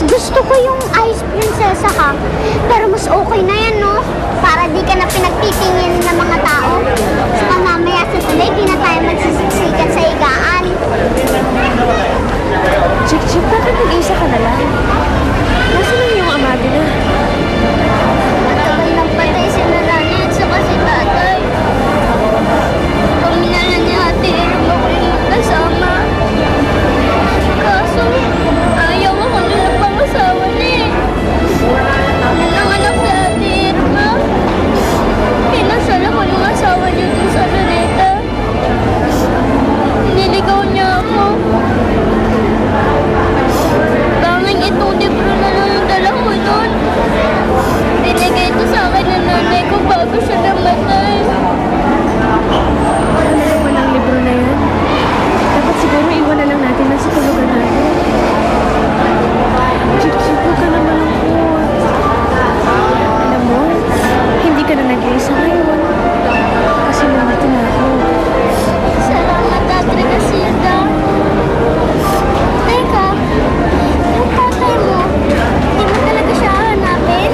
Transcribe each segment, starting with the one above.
gusto ko yung Ice Prinsesa ka. Pero mas okay na yan, no? Para di ka na pinagtitingin ng mga tao. Saka mamaya sa tuloy, di na tayo magsisiksikan sa higaan. Chik-chik, bakit nag-iisa ka na lang? Nasaan na yung ama na? Matagal nang patay si nanay at saka si tatay. Kami na lang ni ate Irma ko yung magkasama. Kaso, ayaw ako nila pangasawa niya eh. Nananganak sa ate Irma. Pinasal ako ng asawa niya dun sa Luneta. Niligaw niya ako. Tanging itong libro na lang yung dala ko doon. Binigay ito sa akin ng nanay ko bago siya namatay. Ano naman ang libro na yan? Dapat siguro iwan na lang natin na sa tulugan natin. Chik-chik, huwag ka naman malungkot. Alam mo, hindi ka na nag-iisa ngayon. Kasi nandito na ako. Salamat, Ate Casilda. Teka, yung tatay mo, hindi mo talaga siya hahanapin?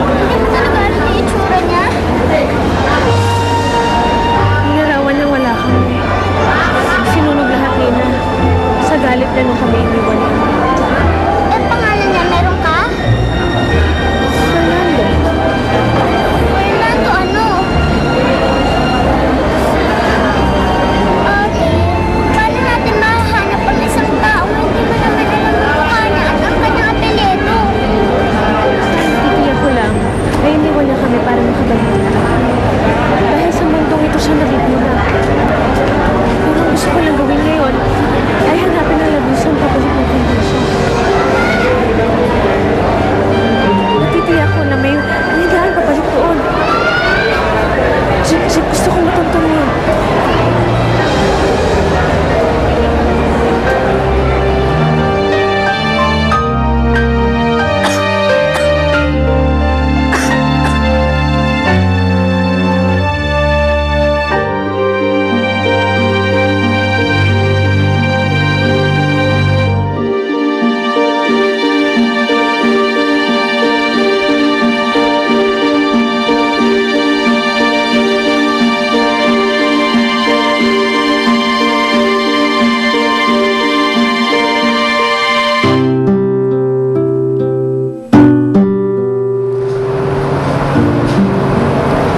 Hindi mo talaga alam yung itsura niya? Nilarawan na wala kami. Sinunog lahat nila. Sa galit na nung kami iniwan niya. Eh, pangalan niya, meron ka? Fernando. Fernando, ano? Ate, paano natin mahahanap ang isang tao? Hindi mo naman alam ang mukha niya at ang kanyang apelyido. Titiyak ko lang na iniwan niya kami para makabalik. Dahil sa mundong ito siya nabibula. Pero ang gusto ko lang gawin ngayon ay hanapin ang labusang pabalik ng kondisyon. Natitiyak ko na may dahil pabalik doon. Chik, gusto ko matuntun yun.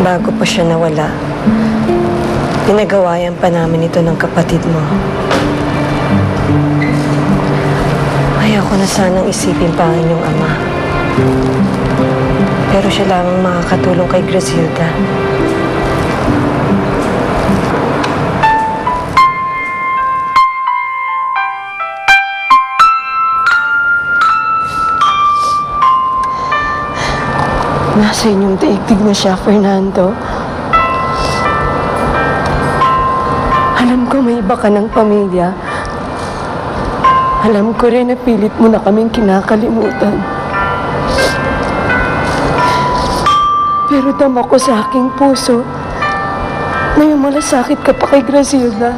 Bago pa siya nawala, pinagawayan pa namin ito ng kapatid mo. Ayaw ko na sanang isipin pa ang inyong ama. Pero siya lamang makakatulong kay Grasilda. Nasa inyong daigdig na siya, Fernando. Alam ko may iba ka ng pamilya. Alam ko rin na pilit mo na kaming kinakalimutan. Pero dama ko sa aking puso na yung malasakit ka pa kay Grasilda.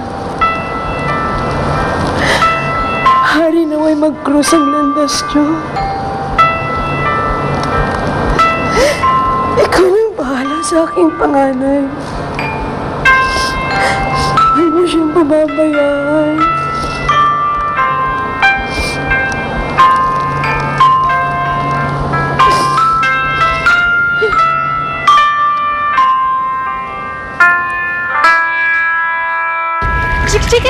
Hari naway mag-krus ang landas niyo. Ikaw nang bahala sa aking panganay. Huwag niyo siyang pababayaan. Chik,